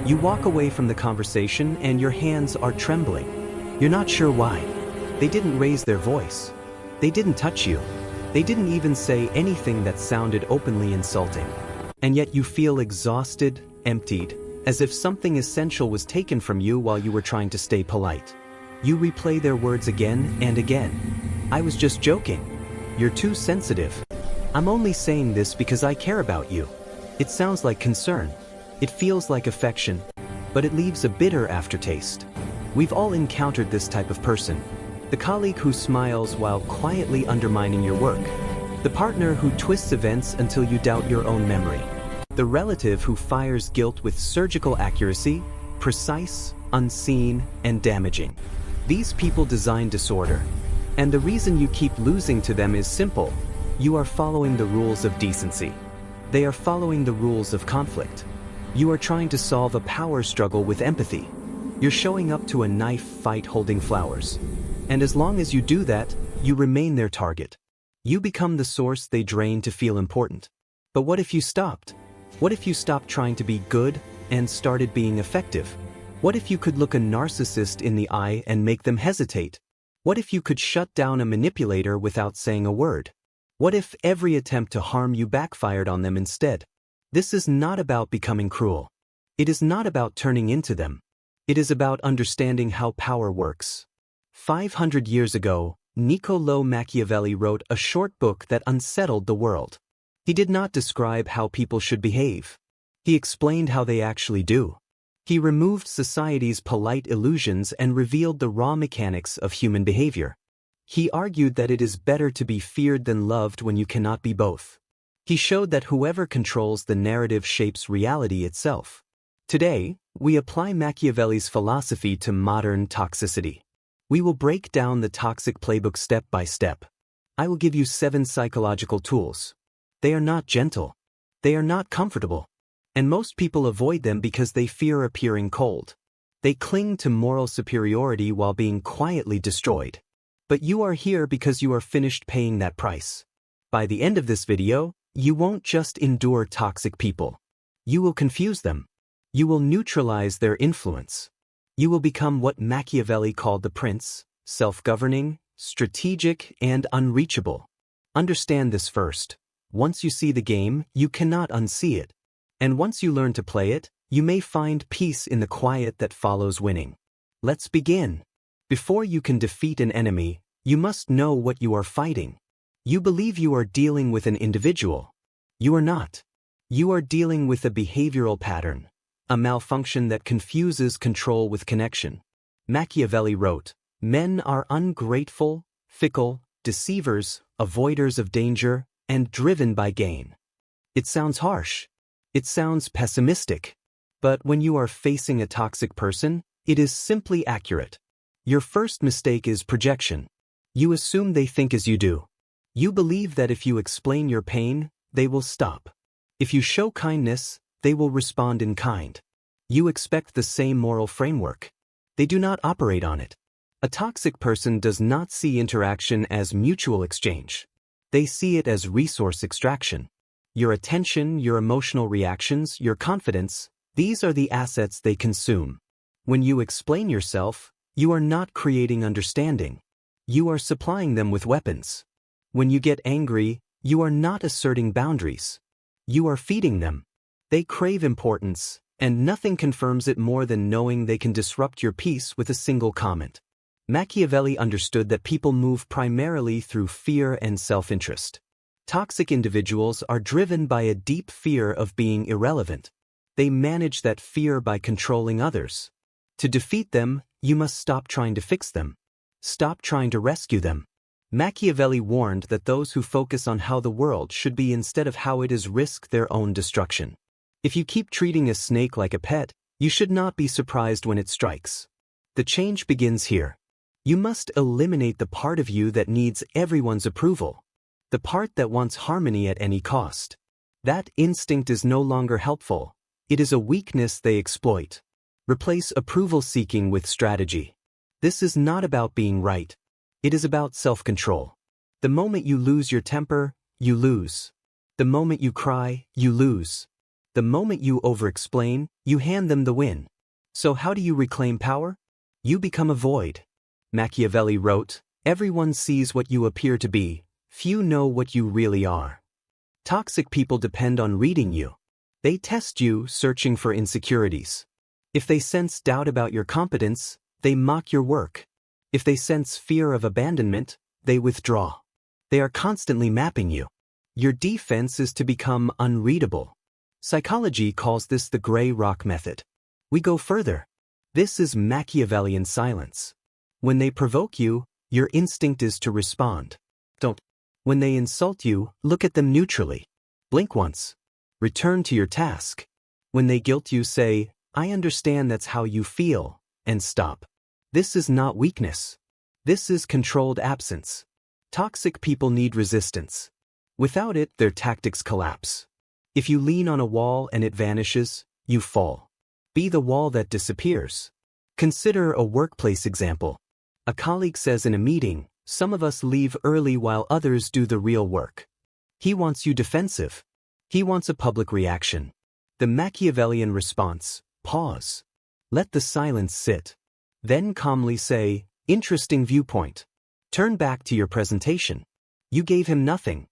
You walk away from the conversation and your hands are trembling. You're not sure why. They didn't raise their voice. They didn't touch you. They didn't even say anything that sounded openly insulting. And yet you feel exhausted, emptied, as if something essential was taken from you while you were trying to stay polite. You replay their words again and again. "I was just joking. You're too sensitive. I'm only saying this because I care about you." It sounds like concern. It feels like affection, but it leaves a bitter aftertaste. We've all encountered this type of person. The colleague who smiles while quietly undermining your work. The partner who twists events until you doubt your own memory. The relative who fires guilt with surgical accuracy, precise, unseen, and damaging. These people design disorder. And the reason you keep losing to them is simple. You are following the rules of decency. They are following the rules of conflict. You are trying to solve a power struggle with empathy. You're showing up to a knife fight holding flowers. And as long as you do that, you remain their target. You become the source they drain to feel important. But what if you stopped? What if you stopped trying to be good and started being effective? What if you could look a narcissist in the eye and make them hesitate? What if you could shut down a manipulator without saying a word? What if every attempt to harm you backfired on them instead? This is not about becoming cruel. It is not about turning into them. It is about understanding how power works. 500 years ago, Niccolò Machiavelli wrote a short book that unsettled the world. He did not describe how people should behave. He explained how they actually do. He removed society's polite illusions and revealed the raw mechanics of human behavior. He argued that it is better to be feared than loved when you cannot be both. He showed that whoever controls the narrative shapes reality itself. Today, we apply Machiavelli's philosophy to modern toxicity. We will break down the toxic playbook step by step. I will give you 7 psychological tools. They are not gentle. They are not comfortable. And most people avoid them because they fear appearing cold. They cling to moral superiority while being quietly destroyed. But you are here because you are finished paying that price. By the end of this video, you won't just endure toxic people. You will confuse them. You will neutralize their influence. You will become what Machiavelli called the prince, self-governing, strategic, and unreachable. Understand this first. Once you see the game, you cannot unsee it. And once you learn to play it, you may find peace in the quiet that follows winning. Let's begin. Before you can defeat an enemy, you must know what you are fighting. You believe you are dealing with an individual. You are not. You are dealing with a behavioral pattern, a malfunction that confuses control with connection. Machiavelli wrote, "Men are ungrateful, fickle, deceivers, avoiders of danger, and driven by gain." It sounds harsh. It sounds pessimistic. But when you are facing a toxic person, it is simply accurate. Your first mistake is projection. You assume they think as you do. You believe that if you explain your pain, they will stop. If you show kindness, they will respond in kind. You expect the same moral framework. They do not operate on it. A toxic person does not see interaction as mutual exchange. They see it as resource extraction. Your attention, your emotional reactions, your confidence, these are the assets they consume. When you explain yourself, you are not creating understanding. You are supplying them with weapons. When you get angry, you are not asserting boundaries. You are feeding them. They crave importance, and nothing confirms it more than knowing they can disrupt your peace with a single comment. Machiavelli understood that people move primarily through fear and self-interest. Toxic individuals are driven by a deep fear of being irrelevant. They manage that fear by controlling others. To defeat them, you must stop trying to fix them. Stop trying to rescue them. Machiavelli warned that those who focus on how the world should be instead of how it is risk their own destruction. If you keep treating a snake like a pet, you should not be surprised when it strikes. The change begins here. You must eliminate the part of you that needs everyone's approval. The part that wants harmony at any cost. That instinct is no longer helpful. It is a weakness they exploit. Replace approval seeking with strategy. This is not about being right. It is about self-control. The moment you lose your temper, you lose. The moment you cry, you lose. The moment you over-explain, you hand them the win. So how do you reclaim power? You become a void. Machiavelli wrote, "Everyone sees what you appear to be, few know what you really are." Toxic people depend on reading you. They test you, searching for insecurities. If they sense doubt about your competence, they mock your work. If they sense fear of abandonment, they withdraw. They are constantly mapping you. Your defense is to become unreadable. Psychology calls this the gray rock method. We go further. This is Machiavellian silence. When they provoke you, your instinct is to respond. Don't. When they insult you, look at them neutrally. Blink once. Return to your task. When they guilt you, say, "I understand that's how you feel," and stop. This is not weakness. This is controlled absence. Toxic people need resistance. Without it, their tactics collapse. If you lean on a wall and it vanishes, you fall. Be the wall that disappears. Consider a workplace example. A colleague says in a meeting, "Some of us leave early while others do the real work." He wants you defensive. He wants a public reaction. The Machiavellian response: pause. Let the silence sit. Then calmly say, "Interesting viewpoint." Turn back to your presentation. You gave him nothing.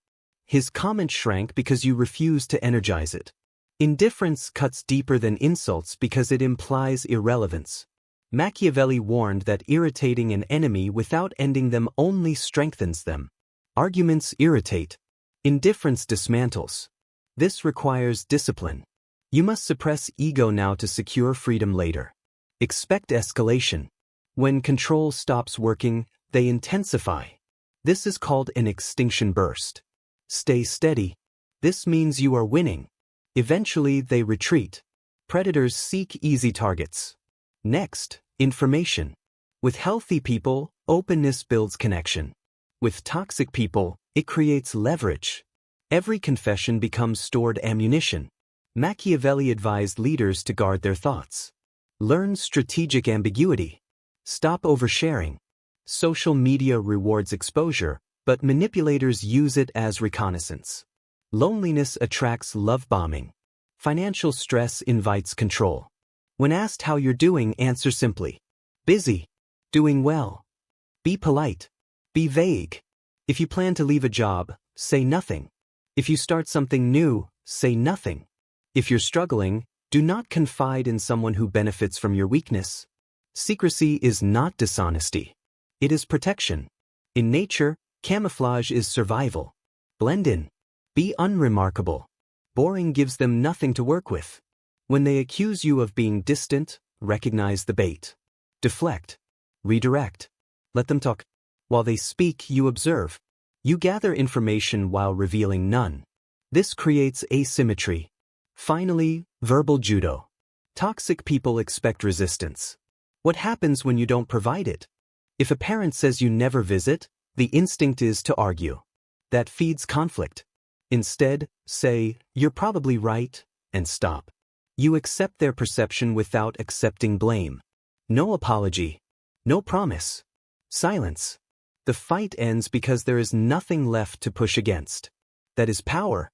His comment shrank because you refused to energize it. Indifference cuts deeper than insults because it implies irrelevance. Machiavelli warned that irritating an enemy without ending them only strengthens them. Arguments irritate. Indifference dismantles. This requires discipline. You must suppress ego now to secure freedom later. Expect escalation. When control stops working, they intensify. This is called an extinction burst. Stay steady. This means you are winning. Eventually, they retreat. Predators seek easy targets. Next, information. With healthy people, openness builds connection. With toxic people, it creates leverage. Every confession becomes stored ammunition. Machiavelli advised leaders to guard their thoughts. Learn strategic ambiguity. Stop oversharing. Social media rewards exposure, but manipulators use it as reconnaissance. Loneliness attracts love bombing. Financial stress invites control. When asked how you're doing, answer simply. Busy. Doing well. Be polite. Be vague. If you plan to leave a job, say nothing. If you start something new, say nothing. If you're struggling, do not confide in someone who benefits from your weakness. Secrecy is not dishonesty. It is protection. In nature, camouflage is survival. Blend in. Be unremarkable. Boring gives them nothing to work with. When they accuse you of being distant, recognize the bait. Deflect. Redirect. Let them talk. While they speak, you observe. You gather information while revealing none. This creates asymmetry. Finally, verbal judo. Toxic people expect resistance. What happens when you don't provide it? If a parent says you never visit, the instinct is to argue. That feeds conflict. Instead, say, "You're probably right," and stop. You accept their perception without accepting blame. No apology. No promise. Silence. The fight ends because there is nothing left to push against. That is power.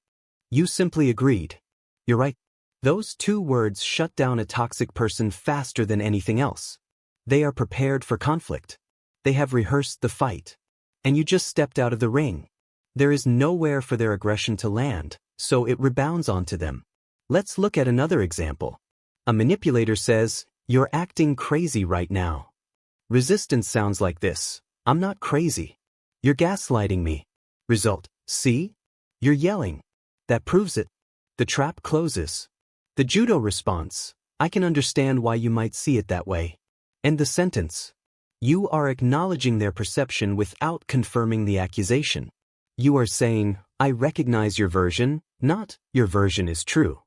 You simply agreed. "You're right." Those two words shut down a toxic person faster than anything else. They are prepared for conflict. They have rehearsed the fight. And you just stepped out of the ring. There is nowhere for their aggression to land, so it rebounds onto them. Let's look at another example. A manipulator says, "You're acting crazy right now." Resistance sounds like this: "I'm not crazy. You're gaslighting me." Result: "See? You're yelling." That proves it. The trap closes. The judo response: "I can understand why you might see it that way." And the sentence: you are acknowledging their perception without confirming the accusation. You are saying, "I recognize your version," not "your version is true."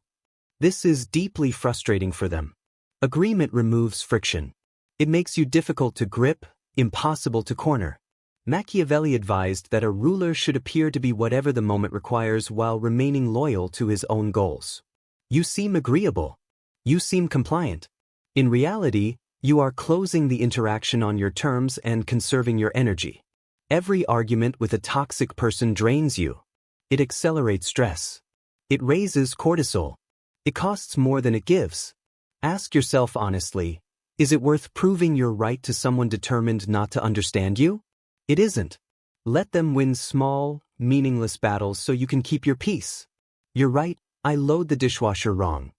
This is deeply frustrating for them. Agreement removes friction. It makes you difficult to grip, impossible to corner. Machiavelli advised that a ruler should appear to be whatever the moment requires while remaining loyal to his own goals. You seem agreeable. You seem compliant. In reality, you are closing the interaction on your terms and conserving your energy. Every argument with a toxic person drains you. It accelerates stress. It raises cortisol. It costs more than it gives. Ask yourself honestly, is it worth proving you're right to someone determined not to understand you? It isn't. Let them win small, meaningless battles so you can keep your peace. You're right, I load the dishwasher wrong.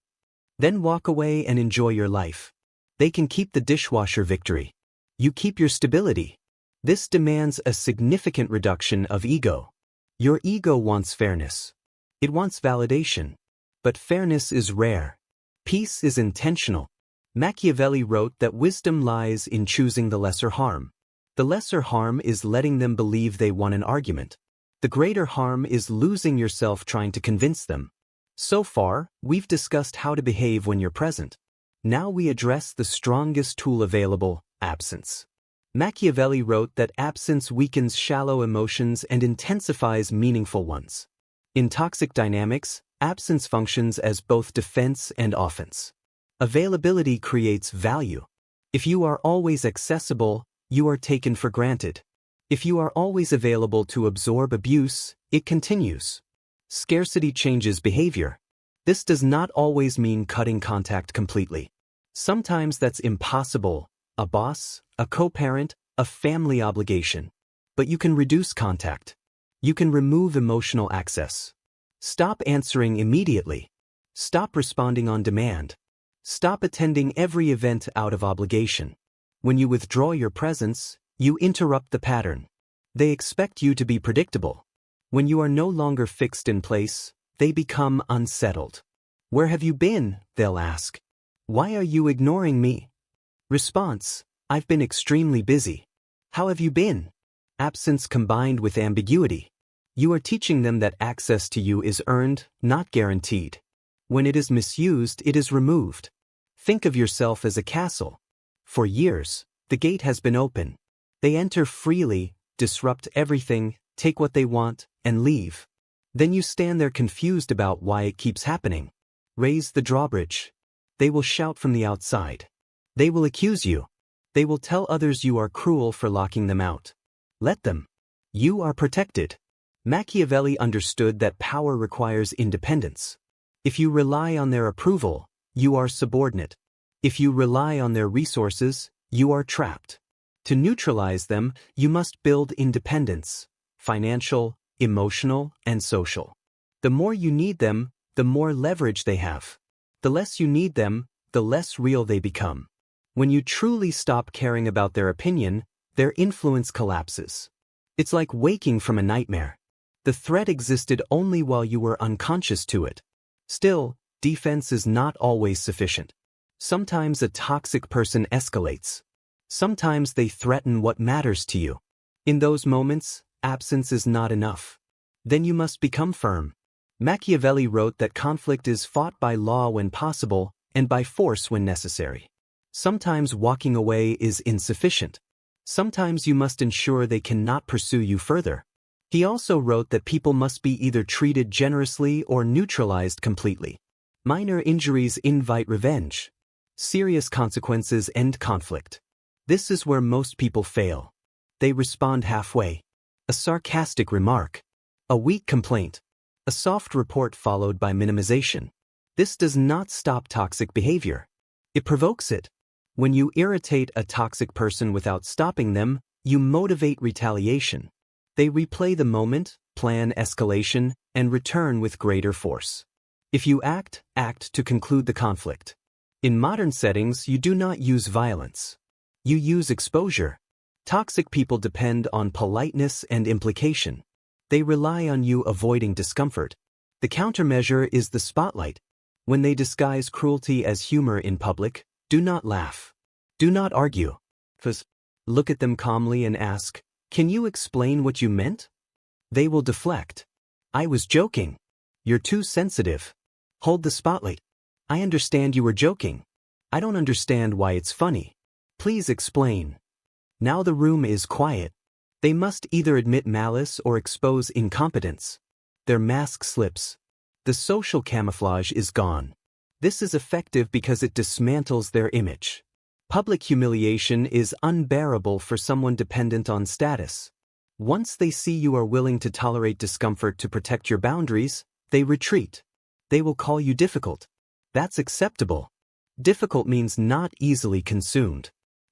Then walk away and enjoy your life. They can keep the dishwasher victory. You keep your stability. This demands a significant reduction of ego. Your ego wants fairness. It wants validation. But fairness is rare. Peace is intentional. Machiavelli wrote that wisdom lies in choosing the lesser harm. The lesser harm is letting them believe they won an argument. The greater harm is losing yourself trying to convince them. So far, we've discussed how to behave when you're present. Now we address the strongest tool available, absence. Machiavelli wrote that absence weakens shallow emotions and intensifies meaningful ones. In toxic dynamics, absence functions as both defense and offense. Availability creates value. If you are always accessible, you are taken for granted. If you are always available to absorb abuse, it continues. Scarcity changes behavior. This does not always mean cutting contact completely. Sometimes that's impossible, a boss, a co-parent, a family obligation. But you can reduce contact. You can remove emotional access. Stop answering immediately. Stop responding on demand. Stop attending every event out of obligation. When you withdraw your presence, you interrupt the pattern. They expect you to be predictable. When you are no longer fixed in place, they become unsettled. Where have you been? They'll ask. Why are you ignoring me? Response: I've been extremely busy. How have you been? Absence combined with ambiguity. You are teaching them that access to you is earned, not guaranteed. When it is misused, it is removed. Think of yourself as a castle. For years, the gate has been open. They enter freely, disrupt everything, take what they want, and leave. Then you stand there confused about why it keeps happening. Raise the drawbridge. They will shout from the outside. They will accuse you. They will tell others you are cruel for locking them out. Let them. You are protected. Machiavelli understood that power requires independence. If you rely on their approval, you are subordinate. If you rely on their resources, you are trapped. To neutralize them, you must build independence, financial, emotional, and social. The more you need them, the more leverage they have. The less you need them, the less real they become. When you truly stop caring about their opinion, their influence collapses. It's like waking from a nightmare. The threat existed only while you were unconscious to it. Still, defense is not always sufficient. Sometimes a toxic person escalates. Sometimes they threaten what matters to you. In those moments, absence is not enough. Then you must become firm. Machiavelli wrote that conflict is fought by law when possible and by force when necessary. Sometimes walking away is insufficient. Sometimes you must ensure they cannot pursue you further. He also wrote that people must be either treated generously or neutralized completely. Minor injuries invite revenge. Serious consequences end conflict. This is where most people fail. They respond halfway. A sarcastic remark. A weak complaint. A soft report followed by minimization. This does not stop toxic behavior. It provokes it. When you irritate a toxic person without stopping them, you motivate retaliation. They replay the moment, plan escalation, and return with greater force. If you act to conclude the conflict. In modern settings, you do not use violence. You use exposure. Toxic people depend on politeness and implication. They rely on you avoiding discomfort. The countermeasure is the spotlight. When they disguise cruelty as humor in public, do not laugh. Do not argue. First, look at them calmly and ask, "Can you explain what you meant?" They will deflect. "I was joking." "You're too sensitive." Hold the spotlight. "I understand you were joking. I don't understand why it's funny. Please explain." Now the room is quiet. They must either admit malice or expose incompetence. Their mask slips. The social camouflage is gone. This is effective because it dismantles their image. Public humiliation is unbearable for someone dependent on status. Once they see you are willing to tolerate discomfort to protect your boundaries, they retreat. They will call you difficult. That's acceptable. Difficult means not easily consumed.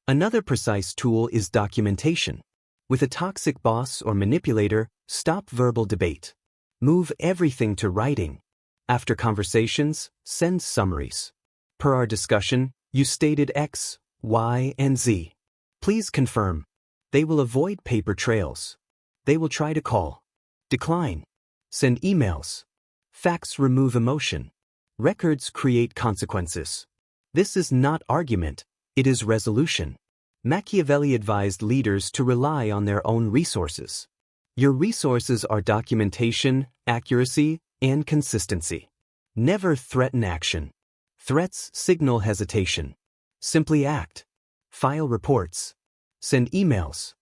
Another precise tool is documentation. With a toxic boss or manipulator, stop verbal debate. Move everything to writing. After conversations, send summaries. Per our discussion, you stated X, Y, and Z. Please confirm. They will avoid paper trails. They will try to call. Decline. Send emails. Facts remove emotion. Records create consequences. This is not argument, it is resolution. Machiavelli advised leaders to rely on their own resources. Your resources are documentation, accuracy, and consistency. Never threaten action. Threats signal hesitation. Simply act. File reports. Send emails.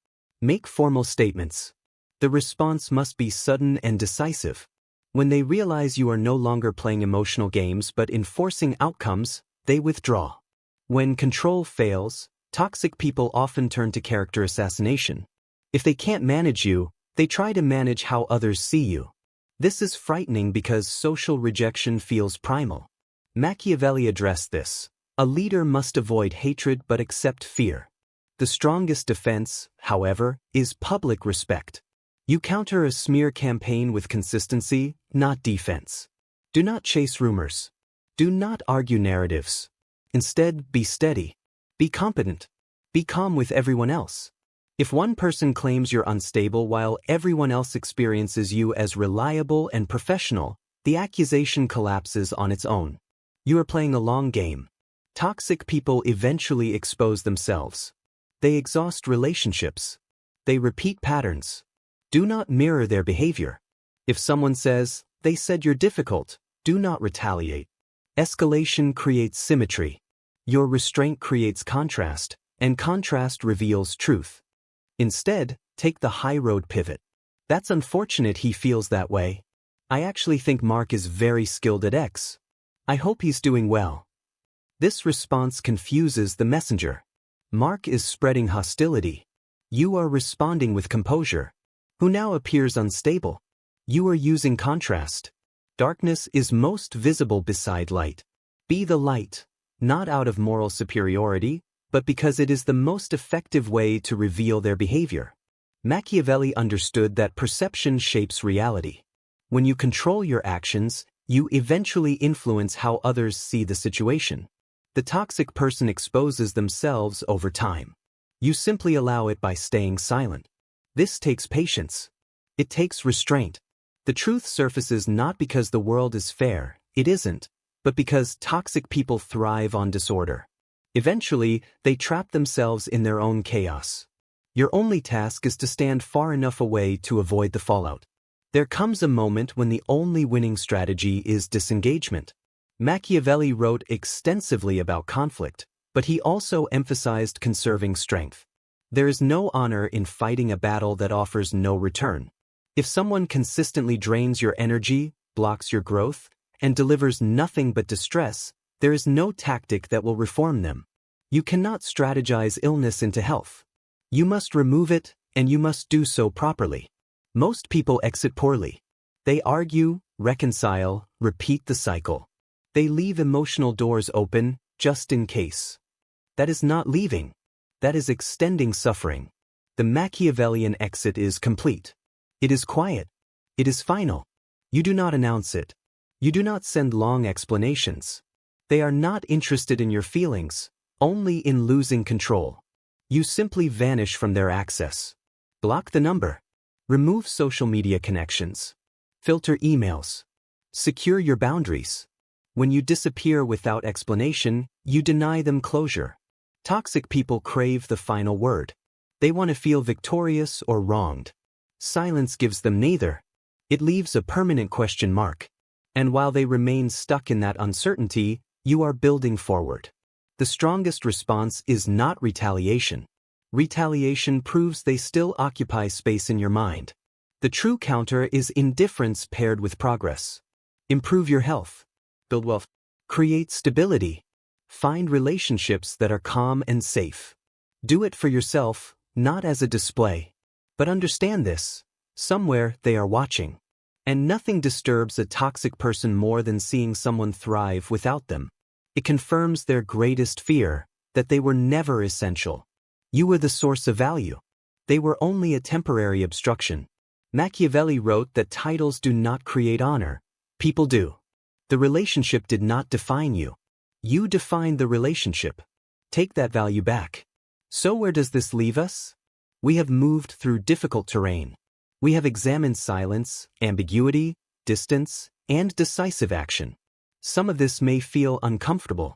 Make formal statements. The response must be sudden and decisive. When they realize you are no longer playing emotional games but enforcing outcomes, they withdraw. When control fails, toxic people often turn to character assassination. If they can't manage you, they try to manage how others see you. This is frightening because social rejection feels primal. Machiavelli addressed this. A leader must avoid hatred but accept fear. The strongest defense, however, is public respect. You counter a smear campaign with consistency, not defense. Do not chase rumors. Do not argue narratives. Instead, be steady. Be competent. Be calm with everyone else. If one person claims you're unstable while everyone else experiences you as reliable and professional, the accusation collapses on its own. You are playing a long game. Toxic people eventually expose themselves. They exhaust relationships. They repeat patterns. Do not mirror their behavior. If someone says, "They said you're difficult," do not retaliate. Escalation creates symmetry. Your restraint creates contrast, and contrast reveals truth. Instead, take the high road pivot. That's unfortunate he feels that way. I actually think Mark is very skilled at X. I hope he's doing well. This response confuses the messenger. Mark is spreading hostility. You are responding with composure. Who now appears unstable? You are using contrast. Darkness is most visible beside light. Be the light, not out of moral superiority, but because it is the most effective way to reveal their behavior. Machiavelli understood that perception shapes reality. When you control your actions, you eventually influence how others see the situation. The toxic person exposes themselves over time. You simply allow it by staying silent. This takes patience. It takes restraint. The truth surfaces not because the world is fair, it isn't, but because toxic people thrive on disorder. Eventually, they trap themselves in their own chaos. Your only task is to stand far enough away to avoid the fallout. There comes a moment when the only winning strategy is disengagement. Machiavelli wrote extensively about conflict, but he also emphasized conserving strength. There is no honor in fighting a battle that offers no return. If someone consistently drains your energy, blocks your growth, and delivers nothing but distress, there is no tactic that will reform them. You cannot strategize illness into health. You must remove it, and you must do so properly. Most people exit poorly. They argue, reconcile, repeat the cycle. They leave emotional doors open, just in case. That is not leaving. That is extending suffering. The Machiavellian exit is complete. It is quiet. It is final. You do not announce it. You do not send long explanations. They are not interested in your feelings, only in losing control. You simply vanish from their access. Block the number. Remove social media connections. Filter emails. Secure your boundaries. When you disappear without explanation, you deny them closure. Toxic people crave the final word. They want to feel victorious or wronged. Silence gives them neither. It leaves a permanent question mark. And while they remain stuck in that uncertainty, you are building forward. The strongest response is not retaliation. Retaliation proves they still occupy space in your mind. The true counter is indifference paired with progress. Improve your health. Build wealth. Create stability. Find relationships that are calm and safe. Do it for yourself, not as a display. But understand this. Somewhere they are watching. And nothing disturbs a toxic person more than seeing someone thrive without them. It confirms their greatest fear, that they were never essential. You were the source of value. They were only a temporary obstruction. Machiavelli wrote that titles do not create honor, people do. The relationship did not define you. You defined the relationship. Take that value back. So where does this leave us? We have moved through difficult terrain. We have examined silence, ambiguity, distance, and decisive action. Some of this may feel uncomfortable.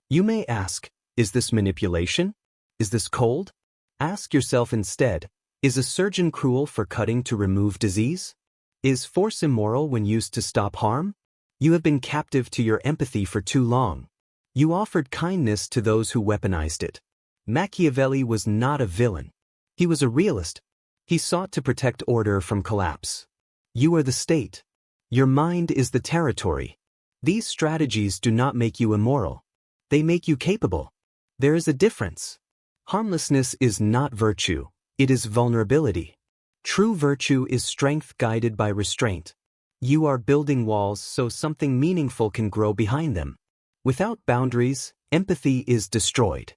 You may ask, is this manipulation? Is this cold? Ask yourself instead, is a surgeon cruel for cutting to remove disease? Is force immoral when used to stop harm? You have been captive to your empathy for too long. You offered kindness to those who weaponized it. Machiavelli was not a villain. He was a realist. He sought to protect order from collapse. You are the state. Your mind is the territory. These strategies do not make you immoral. They make you capable. There is a difference. Harmlessness is not virtue. It is vulnerability. True virtue is strength guided by restraint. You are building walls so something meaningful can grow behind them. Without boundaries, empathy is destroyed.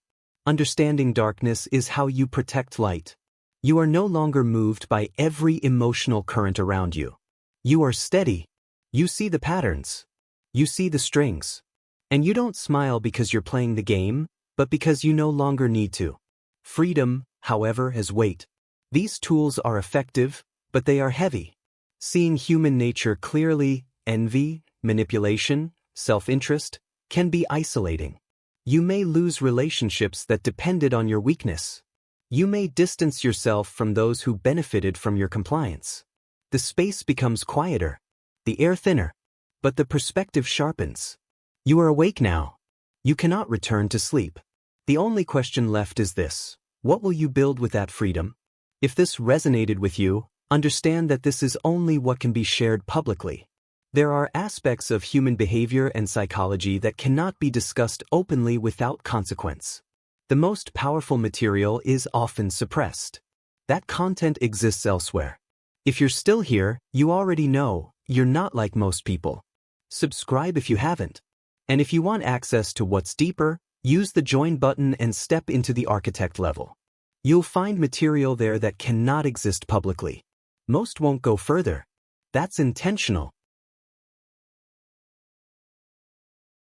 Understanding darkness is how you protect light. You are no longer moved by every emotional current around you. You are steady. You see the patterns. You see the strings. And you don't smile because you're playing the game, but because you no longer need to. Freedom, however, has weight. These tools are effective, but they are heavy. Seeing human nature clearly, envy, manipulation, self-interest, can be isolating. You may lose relationships that depended on your weakness. You may distance yourself from those who benefited from your compliance. The space becomes quieter, the air thinner, but the perspective sharpens. You are awake now. You cannot return to sleep. The only question left is this: what will you build with that freedom? If this resonated with you, understand that this is only what can be shared publicly. There are aspects of human behavior and psychology that cannot be discussed openly without consequence. The most powerful material is often suppressed. That content exists elsewhere. If you're still here, you already know you're not like most people. Subscribe if you haven't. And if you want access to what's deeper, use the join button and step into the architect level. You'll find material there that cannot exist publicly. Most won't go further. That's intentional.